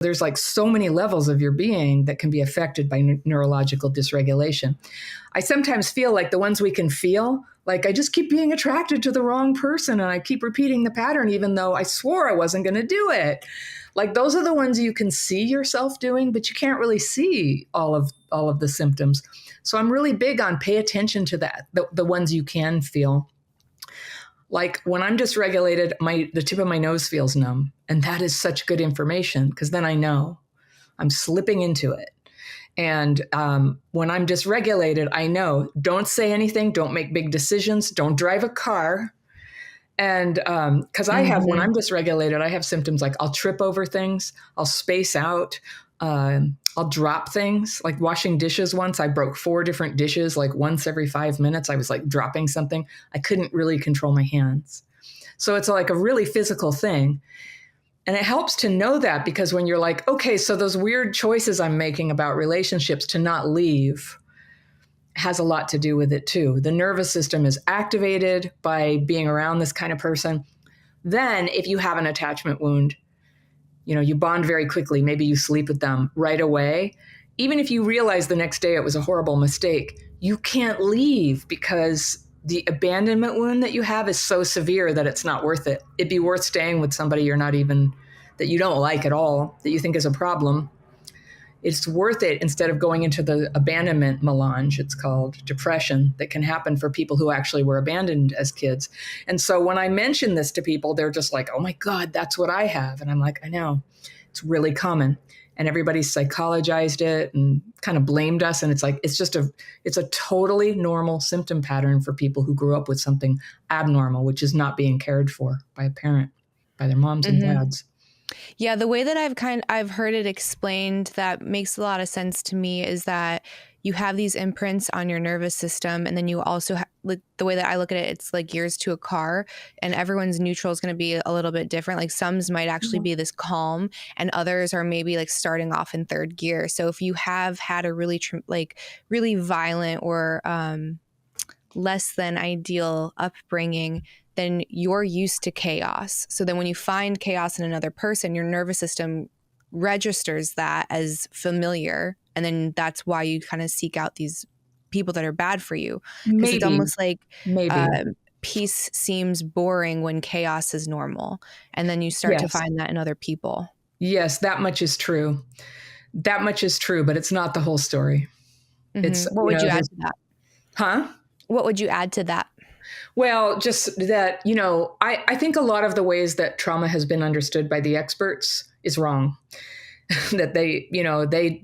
There's like so many levels of your being that can be affected by neurological dysregulation. I sometimes feel like the ones we can feel, like I just keep being attracted to the wrong person and I keep repeating the pattern, even though I swore I wasn't going to do it. Like those are the ones you can see yourself doing, but you can't really see all of the symptoms. So I'm really big on pay attention to that, the ones you can feel. Like when I'm dysregulated, the tip of my nose feels numb. And that is such good information because then I know I'm slipping into it. And when I'm dysregulated, I know don't say anything, don't make big decisions, don't drive a car. And because I have, when I'm dysregulated, I have symptoms like I'll trip over things, I'll space out, I'll drop things. Like washing dishes once, I broke 4 different dishes, like once every 5 minutes, I was like dropping something. I couldn't really control my hands. So it's like a really physical thing. And it helps to know that because when you're like, okay, so those weird choices I'm making about relationships to not leave has a lot to do with it too. The nervous system is activated by being around this kind of person. Then if you have an attachment wound, you bond very quickly. Maybe you sleep with them right away. Even if you realize the next day it was a horrible mistake, you can't leave because the abandonment wound that you have is so severe that it's not worth it. It'd be worth staying with somebody that you don't like at all, that you think is a problem. It's worth it instead of going into the abandonment melange, it's called, depression, that can happen for people who actually were abandoned as kids. And so when I mention this to people, they're just like, oh my God, that's what I have. And I'm like, I know, it's really common. And everybody's psychologized it and kind of blamed us. And it's like, it's a totally normal symptom pattern for people who grew up with something abnormal, which is not being cared for by a parent, by their moms and dads. Yeah, the way that I've heard it explained that makes a lot of sense to me is that you have these imprints on your nervous system, and then you also like the way that I look at it, it's like gears to a car, and everyone's neutral is going to be a little bit different. Like some's might actually be this calm, and others are maybe like starting off in third gear. So if you have had a really really violent or less than ideal upbringing, then you're used to chaos. So then when you find chaos in another person, your nervous system registers that as familiar. And then that's why you kind of seek out these people that are bad for you. Because it's almost like peace seems boring when chaos is normal. And then you start to find that in other people. Yes, that much is true. That much is true, but it's not the whole story. What would you add to that? Huh? What would you add to that? Well, just that, I think a lot of the ways that trauma has been understood by the experts is wrong. That they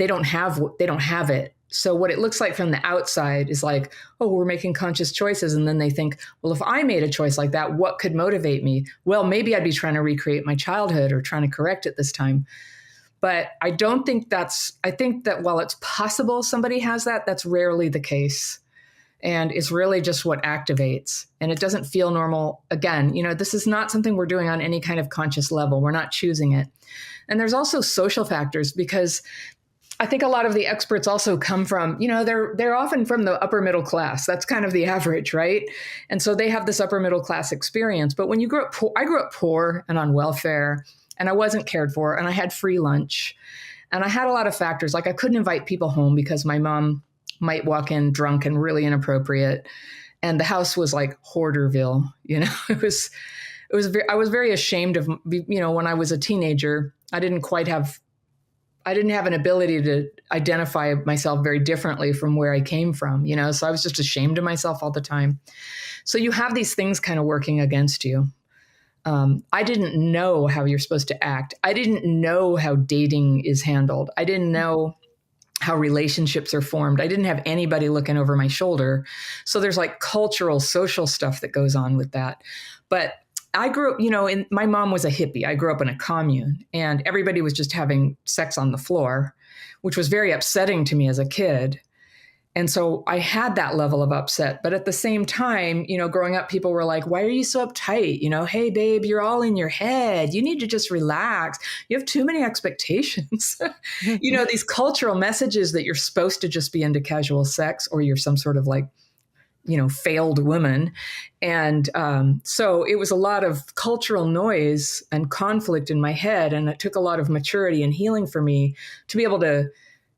don't have it. So what it looks like from the outside is like, oh, we're making conscious choices. And then they think, well, if I made a choice like that, what could motivate me? Well, maybe I'd be trying to recreate my childhood or trying to correct it this time. But I think that while it's possible somebody has that, that's rarely the case. And it's really just what activates. And it doesn't feel normal. Again, this is not something we're doing on any kind of conscious level. We're not choosing it. And there's also social factors, because I think a lot of the experts also come from, they're often from the upper middle class. That's kind of the average, right? And so they have this upper middle class experience. But when you grow up poor, I grew up poor and on welfare, and I wasn't cared for, and I had free lunch. And I had a lot of factors. Like I couldn't invite people home because my mom might walk in drunk and really inappropriate. And the house was like Hoarderville, I was very ashamed of, when I was a teenager, I didn't have an ability to identify myself very differently from where I came from, so I was just ashamed of myself all the time. So you have these things kind of working against you. I didn't know how you're supposed to act. I didn't know how dating is handled. I didn't know how relationships are formed. I didn't have anybody looking over my shoulder. So there's like cultural, social stuff that goes on with that. But I grew up, my mom was a hippie. I grew up in a commune, and everybody was just having sex on the floor, which was very upsetting to me as a kid. And so I had that level of upset. But at the same time, growing up, people were like, why are you so uptight? Hey, babe, you're all in your head. You need to just relax. You have too many expectations. These cultural messages that you're supposed to just be into casual sex, or you're some sort of like, failed woman. And so it was a lot of cultural noise and conflict in my head. And it took a lot of maturity and healing for me to be able to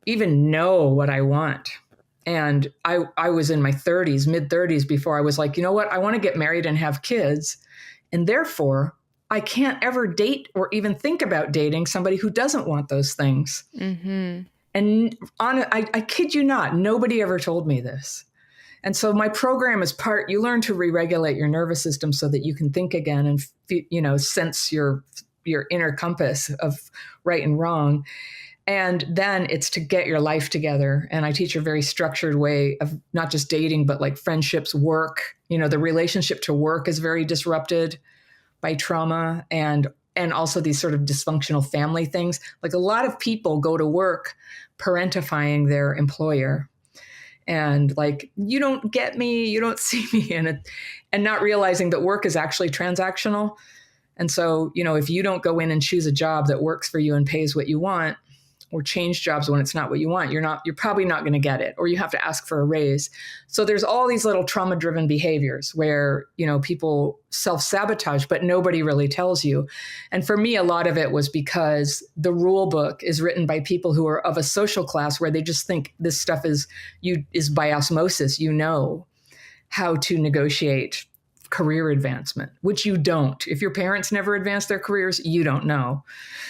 even know what I want. And I was in my 30s, mid 30s, before I was like, you know what? I want to get married and have kids. And therefore, I can't ever date or even think about dating somebody who doesn't want those things. Mm-hmm. And I kid you not, nobody ever told me this. And so my program is you learn to re-regulate your nervous system so that you can think again and, sense your inner compass of right and wrong. And then it's to get your life together. And I teach a very structured way of not just dating, but like friendships, work. The relationship to work is very disrupted by trauma and also these sort of dysfunctional family things. Like a lot of people go to work parentifying their employer. And like, you don't get me, you don't see me, and not realizing that work is actually transactional. And so, if you don't go in and choose a job that works for you and pays what you want, or change jobs when it's not what you want, you're probably not going to get it, or you have to ask for a raise. So there's all these little trauma-driven behaviors where, people self-sabotage, but nobody really tells you. And for me, a lot of it was because the rule book is written by people who are of a social class where they just think this stuff is by osmosis. How to negotiate career advancement, which you don't. If your parents never advanced their careers, you don't know.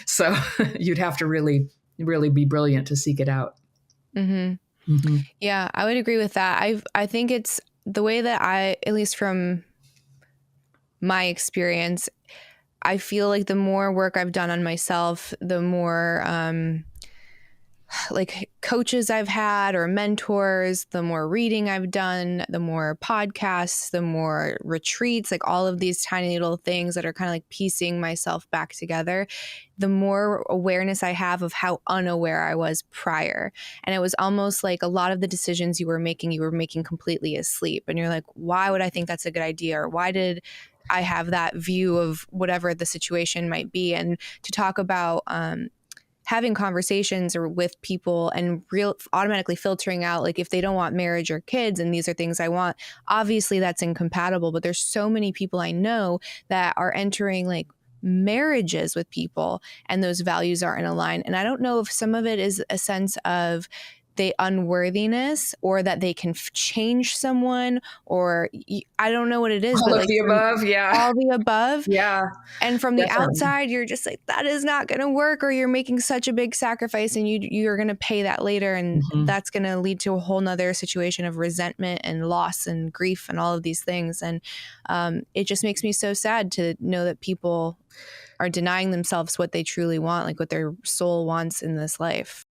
So you'd have to really be brilliant to seek it out. Mm-hmm. Mm-hmm. Yeah, I would agree with that. I think it's the way that at least from my experience, I feel like the more work I've done on myself, the more like coaches I've had or mentors, the more reading I've done, the more podcasts, the more retreats, like all of these tiny little things that are kind of like piecing myself back together, the more awareness I have of how unaware I was prior. And it was almost like a lot of the decisions you were making completely asleep. And you're like, why would I think that's a good idea? Or why did I have that view of whatever the situation might be? And to talk about having conversations or with people and automatically filtering out, like if they don't want marriage or kids and these are things I want, obviously that's incompatible. But there's so many people I know that are entering like marriages with people and those values aren't aligned. And I don't know if some of it is a sense of the unworthiness or that they can change someone, or I don't know what it is. All but of the above. Yeah. All the above. Yeah. And from the Definitely. outside, you're just like, that is not going to work, or you're making such a big sacrifice and you're going to pay that later. And that's going to lead to a whole nother situation of resentment and loss and grief and all of these things. And it just makes me so sad to know that people are denying themselves what they truly want, like what their soul wants in this life.